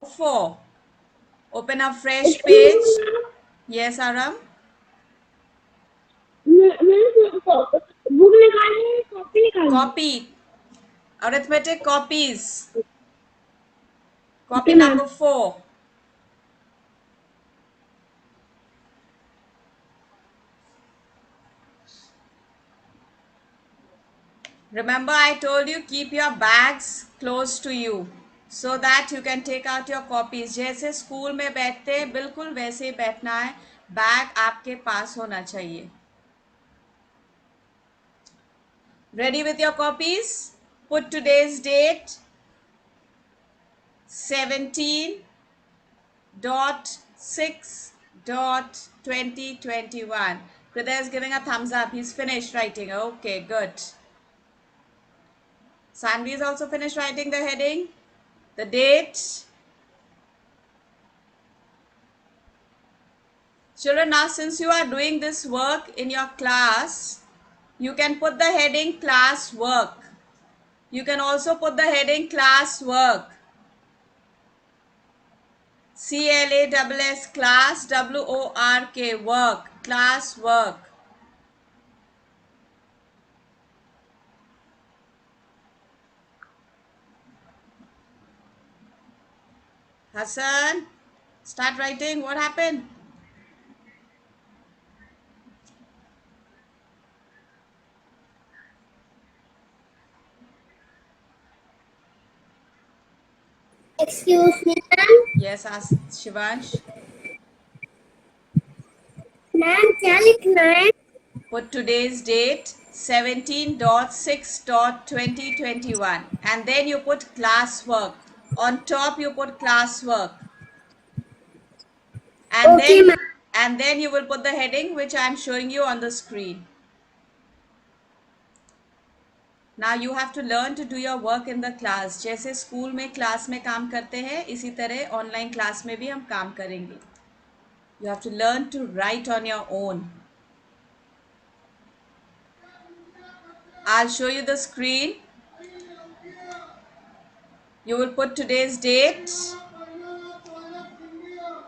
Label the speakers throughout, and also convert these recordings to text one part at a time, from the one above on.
Speaker 1: 4. Open a fresh page. Yes, Aram?
Speaker 2: मैंने book निकाली है, कॉपी निकाली है।
Speaker 1: Copy. Arithmetic copies.
Speaker 2: Okay
Speaker 1: Copy
Speaker 2: ma'am.
Speaker 1: number 4. Remember, I told you keep your bags close to you so that you can take out your copies. जैसे school में बैठते हैं बिल्कुल वैसे ही बैठना है. बैग आपके पास होना चाहिए. Ready with your copies? Put today's date 17.6.2021. Kridha is giving a thumbs up. He's finished writing. Okay, good. Sanvi is also finished writing the heading, the date. Children, now since you are doing this work in your class, you can put the heading class work. You can also put the heading class work. CLASS class, WORK work, class work. Hassan, start writing. What happened?
Speaker 2: Excuse me ma'am.
Speaker 1: Yes, ask Shivansh.
Speaker 2: Ma'am क्या लिखना है?
Speaker 1: Put today's date 17.6.2021 and then you put classwork. On top you put classwork. And
Speaker 2: okay
Speaker 1: then
Speaker 2: ma'am.
Speaker 1: you will put the heading which I am showing you on the screen. Now you have to learn to do your work in the class. जैसे school में class में काम करते हैं इसी तरह online class में भी हम काम करेंगे. You have to learn to write on your own. I'll show you the screen. You will put today's date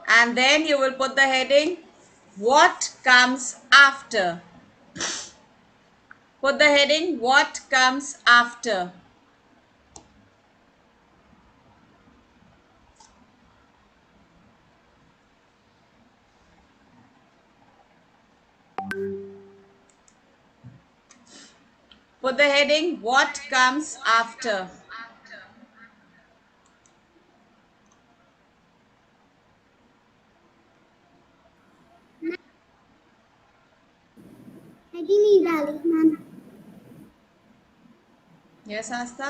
Speaker 1: and then you will put the heading what comes after. Put the heading what comes after. Put the heading what comes after.
Speaker 2: Heading नहीं डाली ma'am.
Speaker 1: Yes, Asta?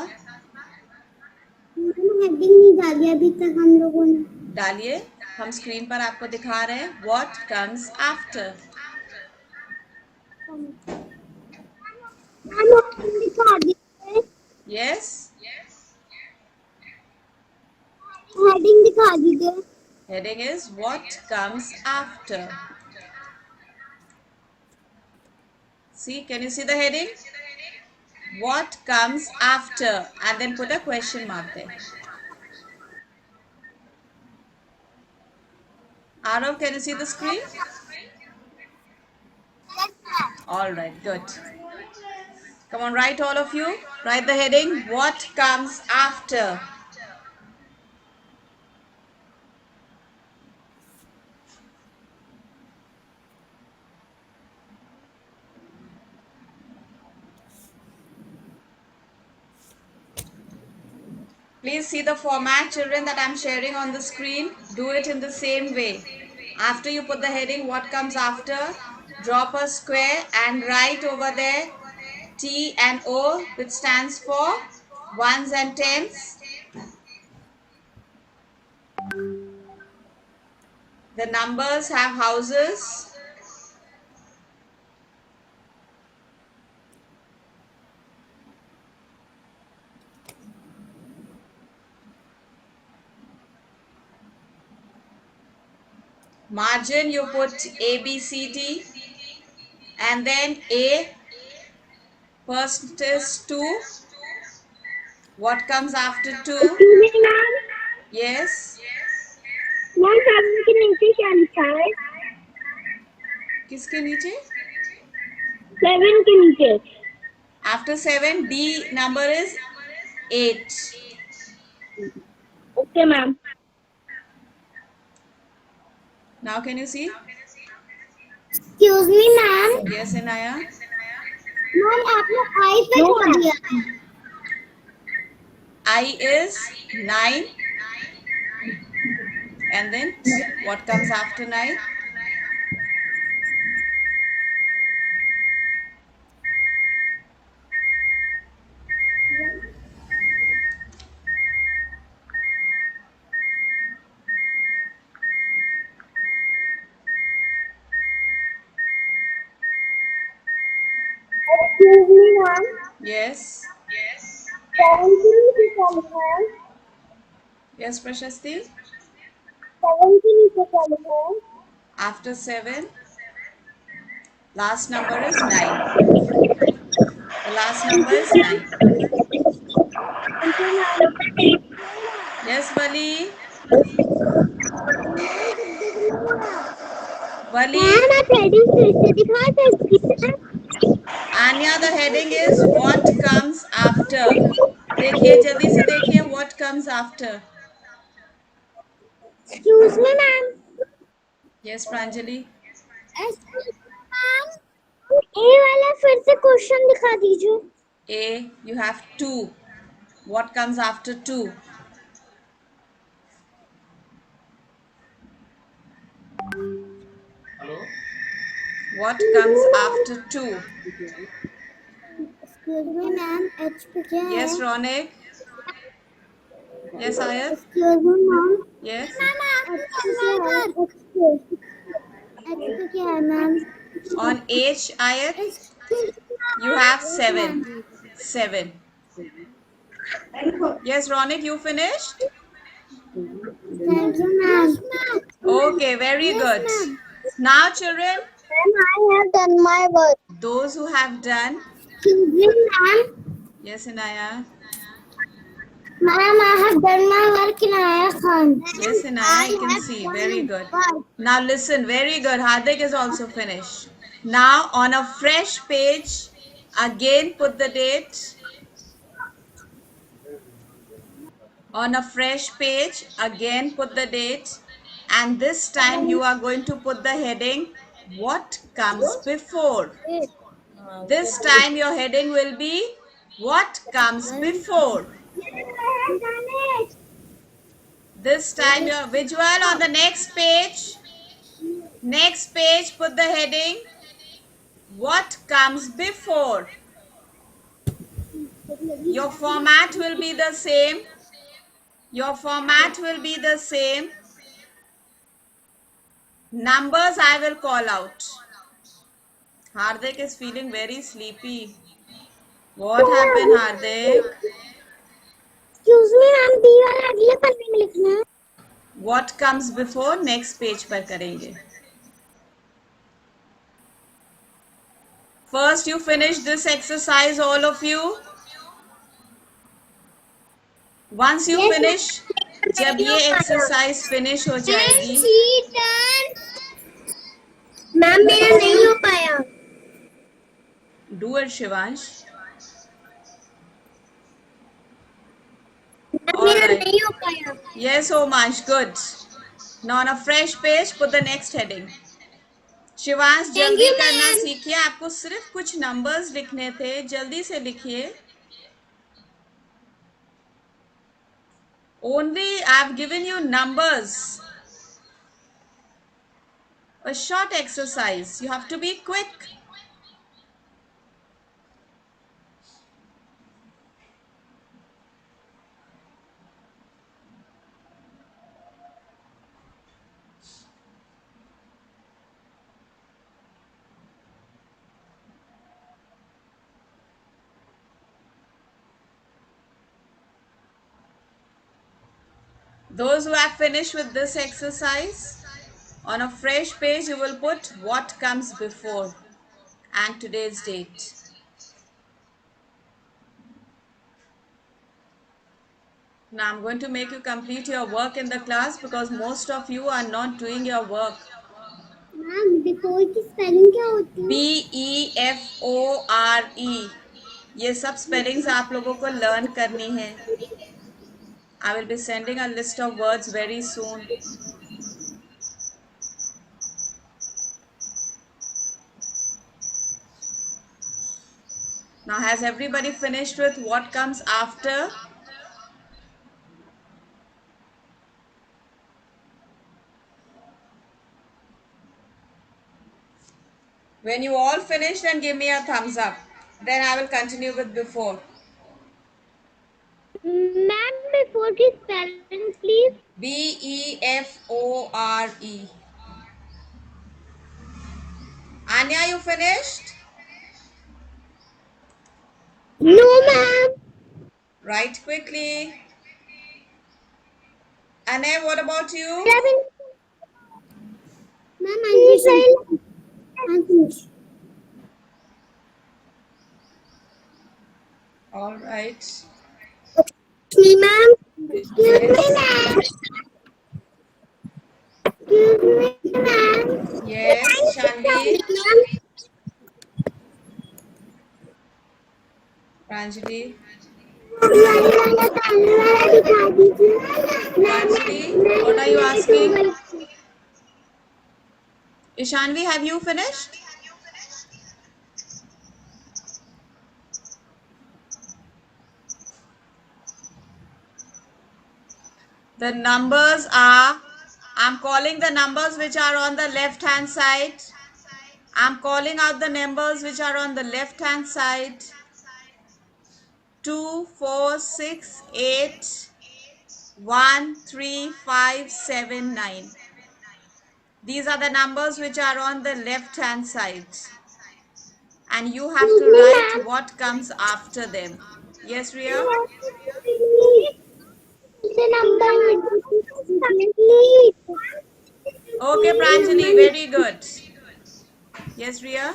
Speaker 2: Ma'am heading नहीं डाली अभी तक हम लोगों ने।
Speaker 1: डालिए, हम स्क्रीन पर आपको दिखा रहे हैं what comes after.
Speaker 2: Ma'am heading दिखा दीजिए।
Speaker 1: Yes?
Speaker 2: हेडिंग दिखा दीजिए।
Speaker 1: Heading is what comes after. See, can you see the heading? What comes after? And then put a question mark there. Arav, can you see the screen? All right, good. Come on, write all of you. Write the heading, what comes after? Please see the format, children, that I'm sharing on the screen. Do it in the same way. After you put the heading, what comes after? Drop a square and write over there T and O, which stands for ones and tens. The numbers have houses. Margin, you put A, B, C, D. And then A, first is 2. What comes after 2?
Speaker 2: Excuse me ma'am.
Speaker 1: Yes.
Speaker 2: Ma'am 7 के नीचे क्या लिखा है?
Speaker 1: किसके नीचे?
Speaker 2: 7 के नीचे.
Speaker 1: After 7, D number is 8.
Speaker 2: Okay, ma'am.
Speaker 1: Now can you see?
Speaker 2: Excuse me, ma'am.
Speaker 1: Yes, Inaya.
Speaker 2: Ma'am आपने आई पे छोड़ दिया.
Speaker 1: I is 9. And then what comes after 9?
Speaker 2: Excuse me, ma'am.
Speaker 1: Yes.
Speaker 2: 7 के नीचे क्या लिखा है?
Speaker 1: Yes, Prashasti.
Speaker 2: 7 के नीचे क्या लिखा है?
Speaker 1: After 7, last number is 9. The last number is 9.
Speaker 2: Okay, ma'am.
Speaker 1: Yes, Vali. Vali.
Speaker 2: Ma'am आप हेडिंग फिर से दिखा सकती हैं?
Speaker 1: Anya, the heading is what comes after. देखिए जल्दी से देखिए what comes after.
Speaker 2: Excuse me, ma'am.
Speaker 1: Yes, Pranjali.
Speaker 2: Excuse me, ma'am. ए वाला फिर से क्वेश्चन दिखा दीजिए.
Speaker 1: A, you have 2. What comes after 2? What comes after 2?
Speaker 2: Excuse me, ma'am. H पे क्या है?
Speaker 1: Yes, Ronik. Yes, Ayat.
Speaker 2: Excuse me, ma'am.
Speaker 1: Yes.
Speaker 2: H पे क्या है? H पे क्या है, ma'am?
Speaker 1: On H, Ayat,
Speaker 2: Excuse me,
Speaker 1: you
Speaker 2: ma'am.
Speaker 1: have 7. 7. Yes, Ronik, you finished?
Speaker 2: Thank you, ma'am.
Speaker 1: Okay, very good. Now, children,
Speaker 2: Ma'am, I have done my work.
Speaker 1: those who have done.
Speaker 2: Excuse me, ma'am.
Speaker 1: Yes, Inaya.
Speaker 2: Ma'am, I have done my work in Aya Khan.
Speaker 1: Yes, Inaya, I can see. Very good. Now listen, very good. Hardik is also finished. Now on a fresh page, again put the date. On a fresh page, again put the date. And this time you are going to put the heading, what comes before. This time your heading will be, what comes before. This time your visual on the next page. Next page, put the heading, what comes before. Your format will be the same. Your format will be the same. Numbers I will call out. Hardik is feeling very sleepy. What happened, Hardik?
Speaker 2: Excuse me, ma'am. B वाला अगले पन्ने में लिखना है.
Speaker 1: What comes before next page पर करेंगे. First you finish this exercise, all of you. Once you finish, जब ये exercise finish हो जाएगी.
Speaker 2: मैम मेरा नहीं हो पाया.
Speaker 1: Do it, Shivansh.
Speaker 2: मेरा नहीं हो पाया.
Speaker 1: Yes, Omansh, good. Now on a fresh page, put the next heading. Shivansh जल्दी करना सीखिए. आपको सिर्फ कुछ नंबर्स लिखने थे, जल्दी से लिखिए. Only I've given you numbers. A short exercise. You have to be quick. Those who have finished with this exercise, on a fresh page you will put what comes before and today's date. Now I'm going to make you complete your work in the class because most of you are not doing your work.
Speaker 2: Ma'am before की spelling क्या होती है?
Speaker 1: BEFORE, ये सब spellings आप लोगों को learn करनी है. I will be sending a list of words very soon. Now, has everybody finished with what comes after? When you all finish, then give me a thumbs up. Then I will continue with before.
Speaker 2: Ma'am before की spelling please.
Speaker 1: BEFORE. Anya, you finished?
Speaker 2: No ma'am.
Speaker 1: Write quickly. Anya, what about you?
Speaker 2: Ma'am I'm finished.
Speaker 1: All right.
Speaker 2: Excuse me, ma'am. Excuse me,
Speaker 1: Yes.
Speaker 2: ma'am. Excuse me, ma'am.
Speaker 1: Yes, Shanvi.
Speaker 2: Ma'am.
Speaker 1: Pranjali.
Speaker 2: वाला दिखा दीजिए.
Speaker 1: Pranjali, what are you asking? Ishanvi, have you finished? The numbers are, I'm calling the numbers which are on the left hand side. I'm calling out the numbers which are on the left hand side. 2, 4, 6, 8, 1, 3, 5, 7, 9. These are the numbers which are on the left hand side. And you have to write what comes after them. Yes, Ria?
Speaker 2: The number. Please.
Speaker 1: Okay, Pranjali, very good. Yes, Ria?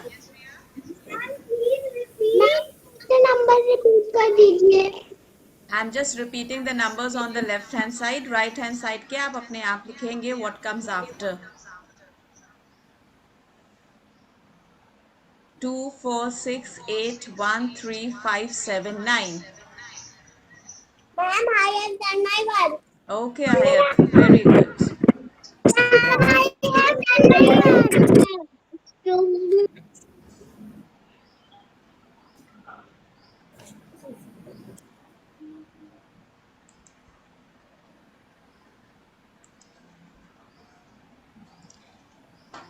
Speaker 2: Ma'am the number repeat कर दीजिए.
Speaker 1: I'm just repeating the numbers on the left hand side. Right hand side के आप अपने आप लिखेंगे what comes after. 2, 4, 6, 8, 1, 3, 5, 7, 9.
Speaker 2: Ma'am, I have done my work.
Speaker 1: Okay, Hayat. Very good.
Speaker 2: Ma'am, I have done my work.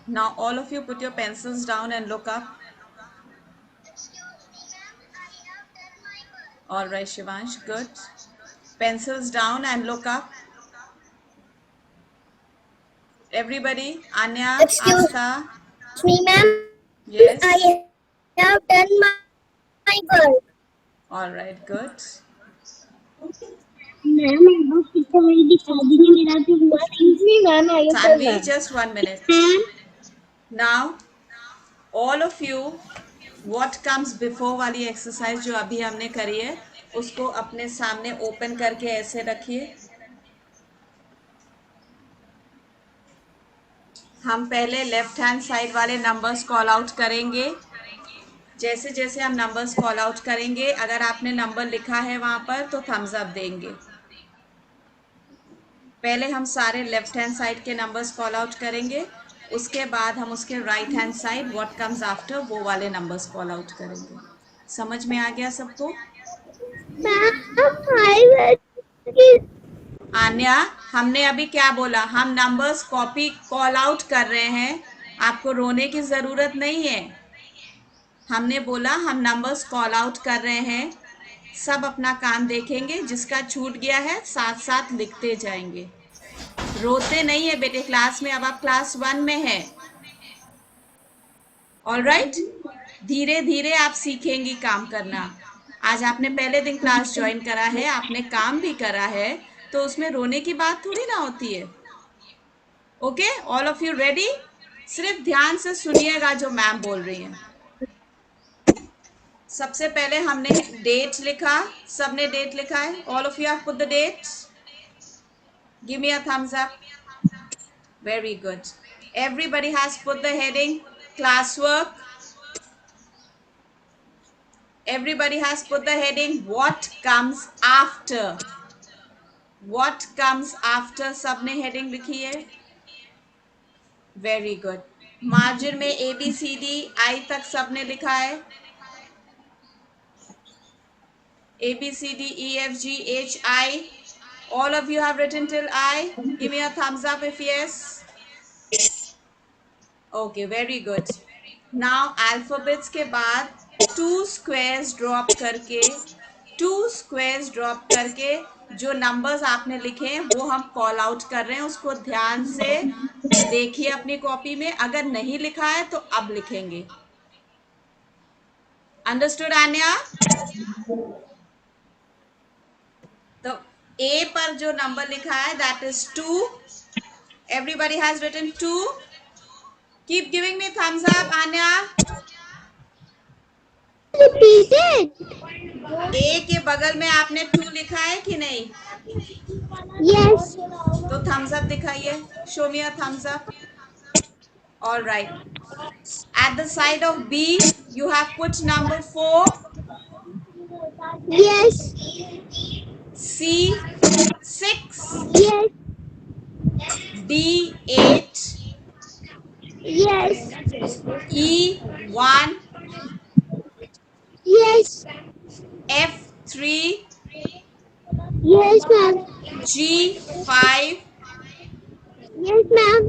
Speaker 1: Now all of you put your pencils down and look up. All right, Shivansh, good. Pencils down and look up. Everybody, Anya,
Speaker 2: Excuse
Speaker 1: Asta.
Speaker 2: me, ma'am.
Speaker 1: Yes.
Speaker 2: I have done my work.
Speaker 1: All right, good.
Speaker 2: Ma'am वो कितना बड़ी दिखा दीजिए मेरा तो नहीं ma'am आई कर
Speaker 1: Tanvi,
Speaker 2: रहा
Speaker 1: just 1 minute.
Speaker 2: Ma'am.
Speaker 1: Now, all of you, what comes before वाली एक्सरसाइज जो अभी हमने करी है उसको अपने सामने ओपन करके ऐसे रखिए. हम पहले लेफ्ट हैंड साइड वाले नंबर्स कॉल आउट करेंगे. जैसे जैसे हम नंबर्स कॉल आउट करेंगे, अगर आपने नंबर लिखा है वहां पर तो थम्स अप देंगे. पहले हम सारे लेफ्ट हैंड साइड के नंबर्स कॉल आउट करेंगे, उसके बाद हम उसके right hand side what comes after वो वाले नंबर्स कॉल आउट करेंगे. समझ में आ गया सबको? आन्या, हमने अभी क्या बोला? हम नंबर्स कॉपी कॉल आउट कर रहे हैं. आपको रोने की जरूरत नहीं है. हमने बोला हम नंबर्स कॉल आउट कर रहे हैं. सब अपना काम देखेंगे, जिसका छूट गया है साथ साथ लिखते जाएंगे. रोते नहीं है बेटे क्लास में. अब आप क्लास 1 में है. ऑल राइट, धीरे धीरे आप सीखेंगी काम करना. आज आपने पहले दिन क्लास ज्वाइन करा है, आपने काम भी करा है, तो उसमें रोने की बात थोड़ी ना होती है. Okay, all of you ready? सिर्फ ध्यान से सुनिएगा जो मैम बोल रही हैं. सबसे पहले हमने डेट लिखा, सबने डेट लिखा है? All of you have put the dates? Give me a thumbs up. Very good. Everybody has put the heading classwork. Everybody has put the heading what comes after. What comes after सबने heading लिखी है? Very good. Margin में ABCD I तक सबने लिखा है? ABCDEFGHI. All of you have written till I. Give me a thumbs up if yes. Okay, very good. Now alphabets के बाद two squares drop करके जो numbers आपने लिखे हैं वो हम call out कर रहे हैं. उसको ध्यान से देखिए अपनी कॉपी में. अगर नहीं लिखा है तो अब लिखेंगे. Understood, Anya? तो A पर जो नंबर लिखा है that is 2. Everybody has written 2. Keep giving me thumbs up, Anya.
Speaker 2: Repeated.
Speaker 1: A के बगल में आपने 2 लिखा है कि नहीं?
Speaker 2: Yes.
Speaker 1: तो thumbs up दिखाइए. Show me a thumbs up. All right. At the side of B, you have put number 4.
Speaker 2: Yes.
Speaker 1: C 6.
Speaker 2: Yes.
Speaker 1: D 8.
Speaker 2: Yes.
Speaker 1: E 1.
Speaker 2: Yes.
Speaker 1: F 3.
Speaker 2: Yes, ma'am.
Speaker 1: G 5.
Speaker 2: Yes, ma'am.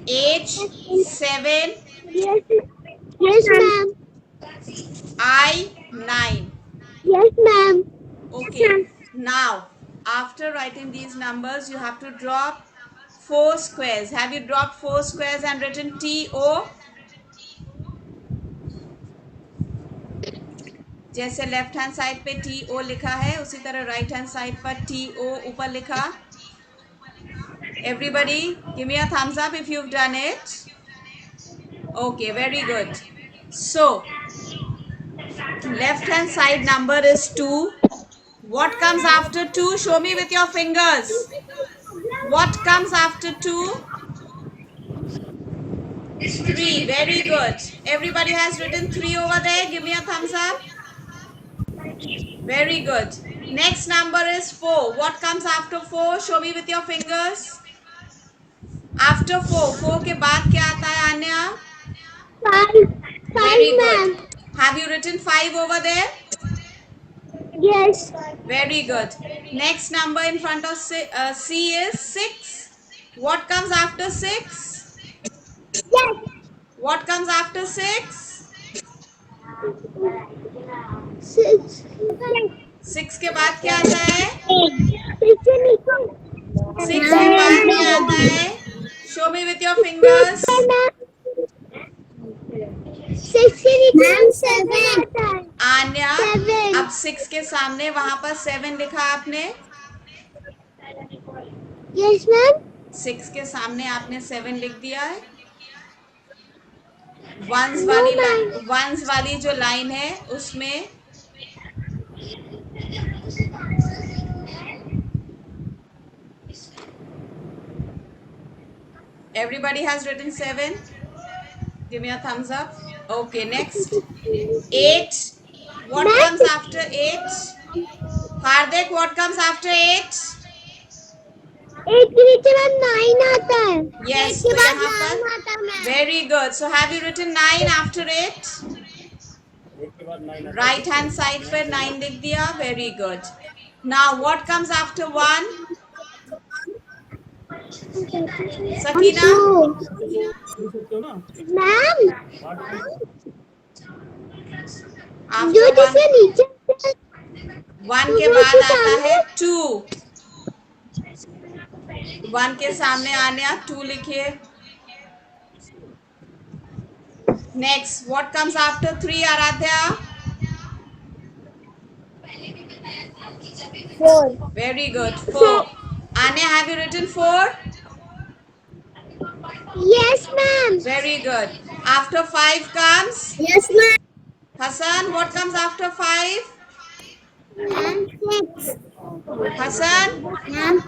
Speaker 1: H 7.
Speaker 2: Yes. Yes, ma'am.
Speaker 1: I 9.
Speaker 2: Yes, ma'am.
Speaker 1: Okay. Now, after writing these numbers, you have to drop 4 squares. Have you dropped 4 squares and written TO? जैसे left hand side पे TO लिखा है उसी तरह right hand side पर TO ऊपर लिखा. Everybody, give me a thumbs up if you've done it. Okay, very good. So, left hand side number is 2. What comes after 2? Show me with your fingers. What comes after 2? 3. Very good. Everybody has written 3 over there. Give me a thumbs up. Very good. Next number is 4. What comes after 4? Show me with your fingers. After 4. 4 के बाद क्या आता है Anya?
Speaker 2: 5.
Speaker 1: Very
Speaker 2: 5, ma'am.
Speaker 1: good. Have you written 5 over there?
Speaker 2: Yes.
Speaker 1: Very good. Next number in front of C is 6. What comes after 6?
Speaker 2: Yes.
Speaker 1: What comes after 6?
Speaker 2: 6.
Speaker 1: 6 के बाद क्या आता है?
Speaker 2: 6 से नीचे.
Speaker 1: 6 के बाद क्या आता है? Show me with your fingers.
Speaker 2: 6 से नीचे 7.
Speaker 1: आन्या,
Speaker 2: 7.
Speaker 1: अब 6 के सामने वहां पर 7 लिखा आपने.
Speaker 2: Yes, ma'am.
Speaker 1: 6 के सामने आपने 7 लिख दिया है. वंस वाली जो लाइन है उसमें everybody has written 7. Give me a thumbs up. Okay, next 8. What comes after 8? Hardik, what comes after 8?
Speaker 2: 8 के नीचे मैम 9 आता है.
Speaker 1: Yes,
Speaker 2: के
Speaker 1: तो
Speaker 2: बाद
Speaker 1: यहाँ
Speaker 2: 9
Speaker 1: पर
Speaker 2: आता है ma'am.
Speaker 1: very good. So have you written 9 after 8? Right hand side पर 9 लिख दिया. Very good. Now what comes after 1? Sakina?
Speaker 2: Ma'am जो
Speaker 1: After 1,
Speaker 2: जिसके नीचे
Speaker 1: 1 के बाद आता है 2. 1 के सामने आने 2 लिखिए. Next, what comes after 3, Aradhya?
Speaker 2: 4.
Speaker 1: Very good. 4. Anya, have you written 4?
Speaker 2: Yes, ma'am.
Speaker 1: Very good. After 5 comes
Speaker 2: Yes, ma'am.
Speaker 1: Hassan, what comes after 5?
Speaker 2: Ma'am, 6.
Speaker 1: Hassan,
Speaker 2: Ma'am,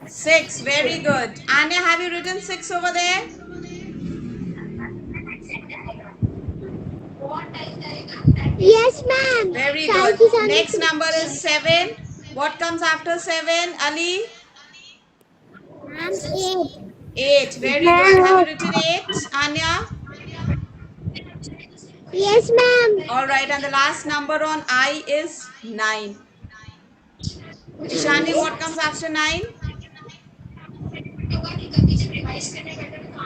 Speaker 1: 6. Very good. Anya, have you written 6 over there?
Speaker 2: yes, ma'am.
Speaker 1: Very
Speaker 2: Sai
Speaker 1: good.
Speaker 2: ki sani
Speaker 1: Next number is 7. What comes after 7? Ali?
Speaker 2: Ma'am, 8.
Speaker 1: 8. Very good. Have you written 8? Anya?
Speaker 2: Yes, ma'am.
Speaker 1: All right. And the last number on I is 9. Ishani, what comes after 9?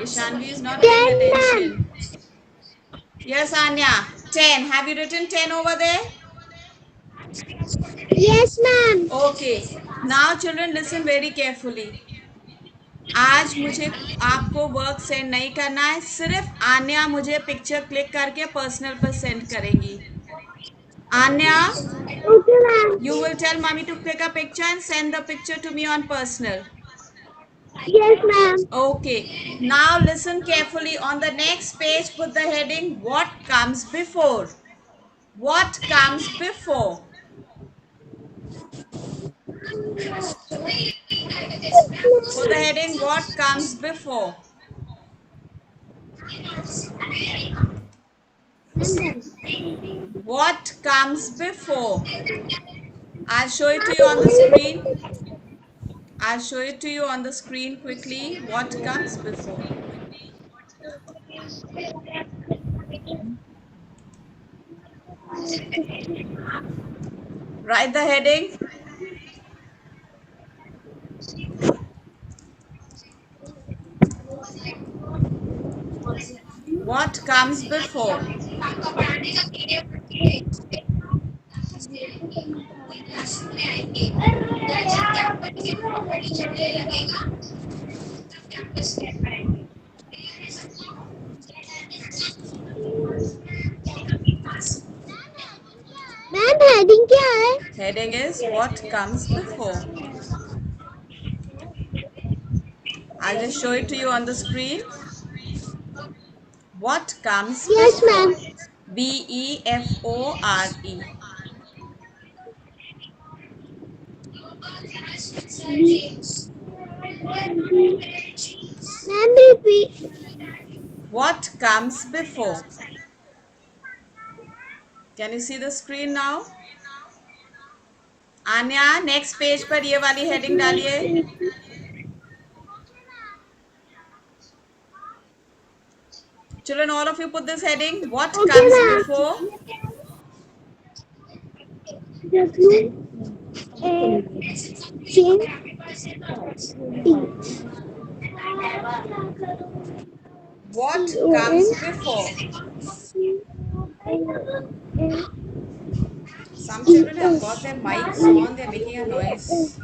Speaker 1: Ishanvi is not paying
Speaker 2: 10, ma'am.
Speaker 1: attention. Yes, Anya. 10. Have you written 10 over there?
Speaker 2: Yes, ma'am.
Speaker 1: Okay. Now children listen very carefully. आज मुझे आपको work send नहीं करना है, सिर्फ आन्या मुझे picture click करके personal पर सेंड करेंगी. Anya,
Speaker 2: Okay, ma'am.
Speaker 1: you will tell mommy to click a picture and send the picture to me on personal.
Speaker 2: Yes, ma'am.
Speaker 1: Okay. Now listen carefully. On the next page, put the heading what comes before. What comes before? Put the heading what comes before. What comes before? I'll show it to you on the screen. I'll show it to you on the screen quickly. What comes before? Write the heading. What comes before?
Speaker 2: Ma'am heading क्या है?
Speaker 1: Heading is what comes before. I'll just show it to you on the screen. What comes
Speaker 2: yes ma'am.
Speaker 1: before? Before.
Speaker 2: Ma'am repeat.
Speaker 1: What comes before? Can you see the screen now? Anya, next page पर ये वाली heading डालिए. Children, all of you put this heading. What
Speaker 2: okay
Speaker 1: comes
Speaker 2: ma'am.
Speaker 1: before? What comes before? Some children have got their mics on. They're making a noise.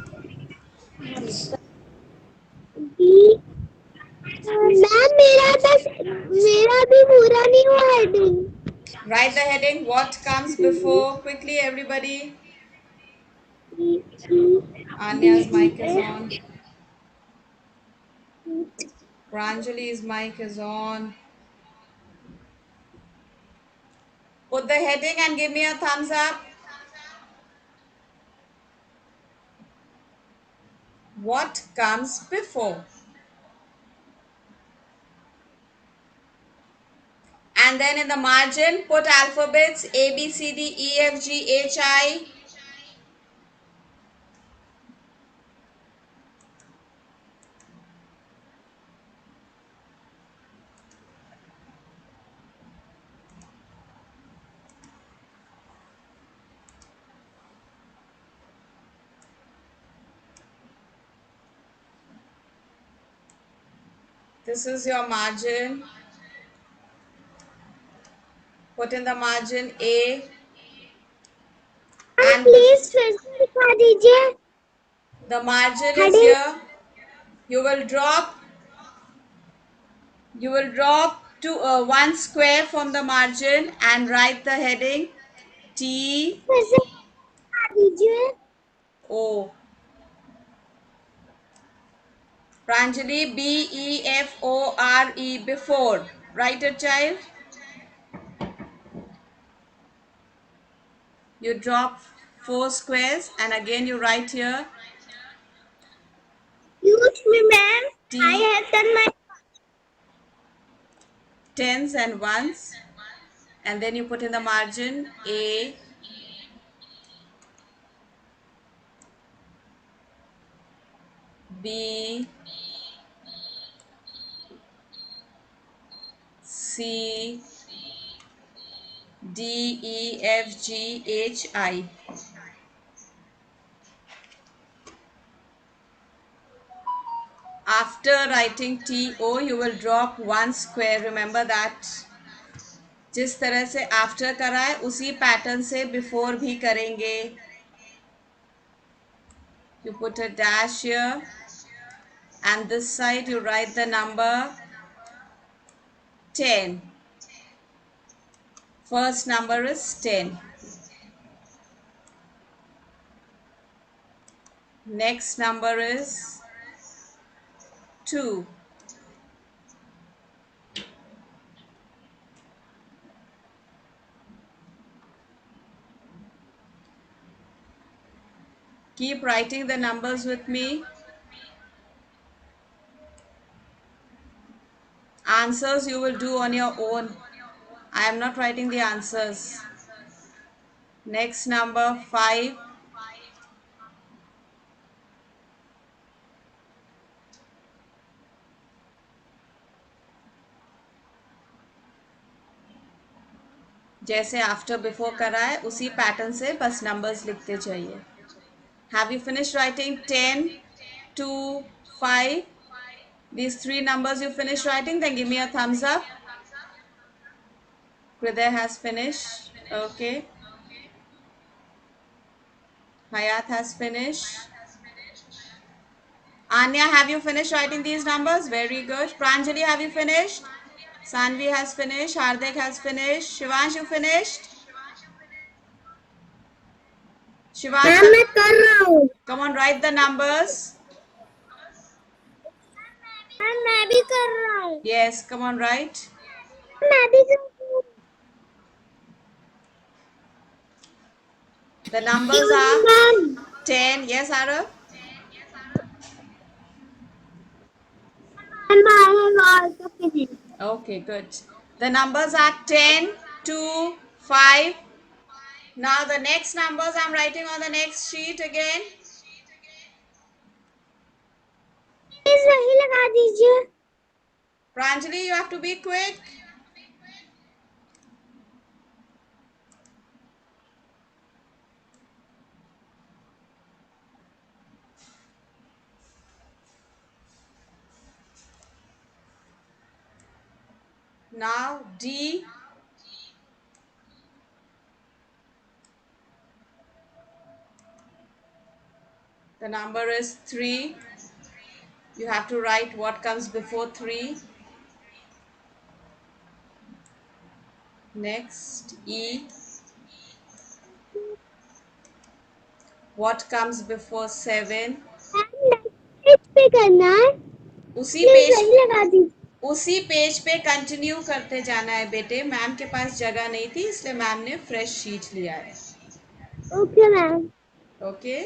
Speaker 2: Ma'am मेरा भी पूरा नहीं हुआ heading.
Speaker 1: Write the heading. What comes before? Quickly, everybody. Anya's mic is on. Pranjali's mic is on. Put the heading and give me a thumbs up. What comes before? And then in the margin, put alphabets A, B, C, D, E, F, G, H, I. This is your margin. Put in the margin A. And
Speaker 2: please फिर से दिखा दीजिए.
Speaker 1: the margin is
Speaker 2: heading.
Speaker 1: here. You will drop to one square from the margin and write the heading T
Speaker 2: फिर से दिखा दीजिए.
Speaker 1: O. Pranjali, Before. Write it, child. You drop 4 squares and again you write here
Speaker 2: Excuse me, ma'am.
Speaker 1: T,
Speaker 2: I have done my.
Speaker 1: tens and ones, and then you put in the margin A, B, C, D, E, F, G, H, I. After writing T, O, you will drop 1 square. Remember that. जिस तरह से after करा है उसी pattern से before भी करेंगे. You put a dash here and this side you write the number 10. First number is 10. Next number is 2. Keep writing the numbers with me. Answers you will do on your own. I am not writing the answers. Next number 5. जैसे after before करा है उसी pattern से बस numbers लिखते जाइए. Have you finished writing 10, 2, 5? These 3 numbers you finished writing? Then give me a thumbs up. Hriday has finished. Okay. Hayat has finished. Anya, have you finished writing these numbers? Very good. Pranjali, have you finished? Sanvi has finished. Hardik has finished. Shivansh, you finished? Shivansh,
Speaker 2: ma'am मैं कर रहा हूँ.
Speaker 1: come on, write the numbers.
Speaker 2: Ma'am मैं भी कर रहा हूँ.
Speaker 1: Yes, come on, write.
Speaker 2: मैं भी कर रहा हूँ.
Speaker 1: The numbers are
Speaker 2: ma'am
Speaker 1: 10. Yes, Arav?
Speaker 2: I have also finished.
Speaker 1: Okay, good. The numbers are 10, 2, 5. Now the next numbers I'm writing on the next sheet again.
Speaker 2: Please वही लगा दीजिए.
Speaker 1: Pranjali, you have to be quick. Now D. The number is 3. You have to write what comes before 3. Next, E. What comes before 7?
Speaker 2: Page पे करना है.
Speaker 1: उसी
Speaker 2: please
Speaker 1: page
Speaker 2: वही लगा दीजिए.
Speaker 1: उसी पेज पे कंटिन्यू करते जाना है बेटे. मैम के पास जगह नहीं थी इसलिए मैम ने फ्रेश शीट लिया है.
Speaker 2: Okay ma'am.
Speaker 1: Okay?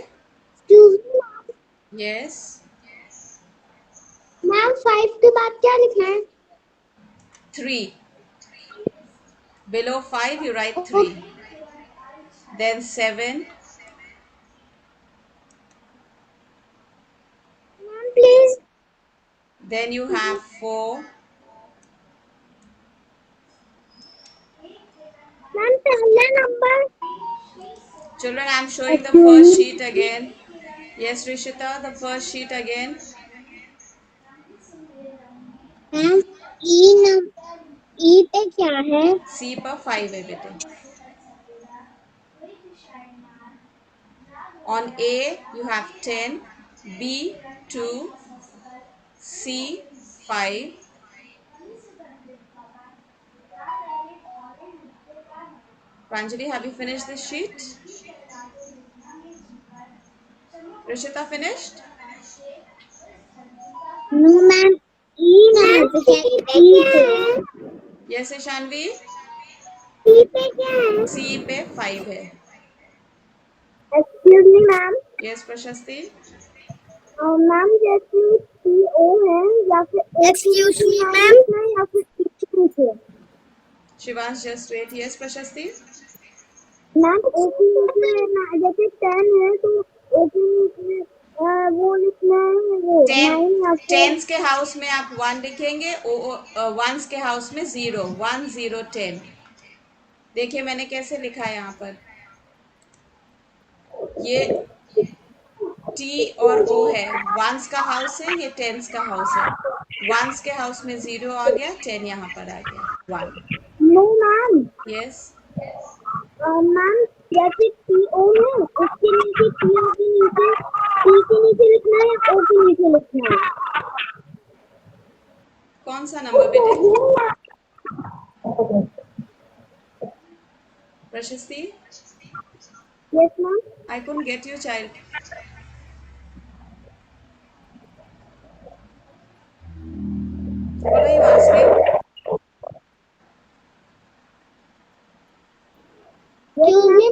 Speaker 1: Yes.
Speaker 2: Ma'am 5 के बाद क्या लिखना है?
Speaker 1: 3. Below 5 you write 3. Then 7.
Speaker 2: Ma'am please.
Speaker 1: Then you have 4.
Speaker 2: Ma'am पहला number.
Speaker 1: Children, I am showing the first sheet again. Yes, Rishita, the first sheet again.
Speaker 2: Ma'am E पे क्या है?
Speaker 1: C पर 5 है बेटे. On A you have 10, B 2, C 5. Pranjali, have you finished this sheet? Rishita finished?
Speaker 2: No ma'am E ना.
Speaker 1: Yes, Ishanvi?
Speaker 2: ई पे क्या है?
Speaker 1: C पे 5 है.
Speaker 2: Excuse me ma'am.
Speaker 1: Yes, Prashasti.
Speaker 2: Ma'am जैसे CO है या फिर एक्सक्यूज मी मैम या फिर नीचे
Speaker 1: Shivansh, just wait. Yes, Prashasti.
Speaker 2: Ma'am एक ही नीचे जैसे 10 है तो एक ही नीचे वो लिखना है वो
Speaker 1: 10
Speaker 2: 9 या फिर
Speaker 1: टेंस के हाउस में आप 1 लिखेंगे, वंस के हाउस में 0, 1 0 10। देखिए मैंने कैसे लिखा है यहाँ पर, ये टी और ओ है, वंस का हाउस है, ये टेंस का हाउस है। वंस के हाउस में 0 आ गया, 10 यहाँ पर आ गया, 1।
Speaker 2: No ma'am.
Speaker 1: यस,
Speaker 2: मैम जैसे CO है उसके नीचे CO के नीचे T के नीचे लिखना है या O के नीचे लिखना है।
Speaker 1: कौन सा नंबर बेटे? प्रशस्ति,
Speaker 2: yes ma'am.
Speaker 1: I couldn't get you child. What are you asking?
Speaker 2: Excuse me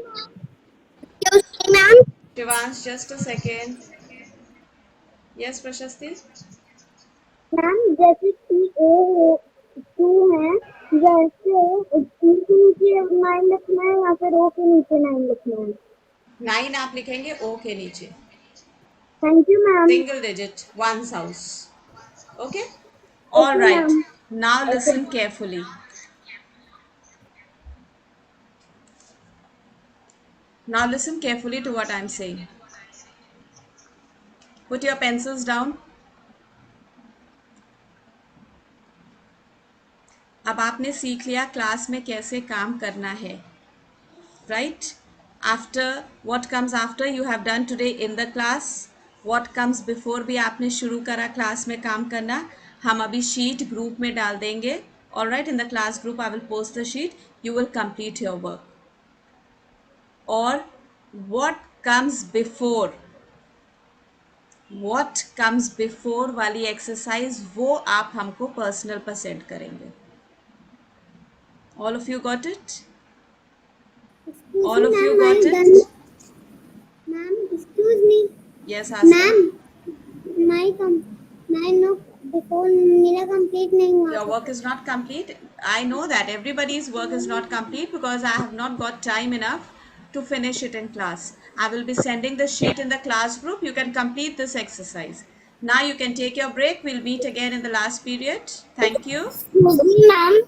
Speaker 2: ma'am.
Speaker 1: Shivansh, just a second. Yes, Prashasti.
Speaker 2: Ma'am जैसे CO 2 है जैसे T के नीचे 9 लिखना है या फिर O के नीचे 9 लिखना है।
Speaker 1: 9 आप लिखेंगे ओ के नीचे,
Speaker 2: thank you ma'am.
Speaker 1: single digit, one's house. Okay? All right. Now listen carefully. Now listen carefully to what I'm saying. Put your pencils down. अब आपने सीख लिया क्लास में कैसे काम करना है, right? After what comes after you have done today in the class, what comes before भी आपने शुरू करा क्लास में काम करना। हम अभी शीट ग्रुप में डाल देंगे, all right? In the class group I will post the sheet, you will complete your work. और what comes before वाली एक्सरसाइज वो आप हमको पर्सनल पर सेंड करेंगे। All of you got it? All of you got it?
Speaker 2: Ma'am excuse me.
Speaker 1: Yes, Asta.
Speaker 2: Ma'am मैं before मेरा complete नहीं हुआ।
Speaker 1: Your work is not complete. I know that everybody's work is not complete because I have not got time enough to finish it in class. I will be sending the sheet in the class group. You can complete this exercise. Now you can take your break. We'll meet again in the last period. Thank you.
Speaker 2: Ma'am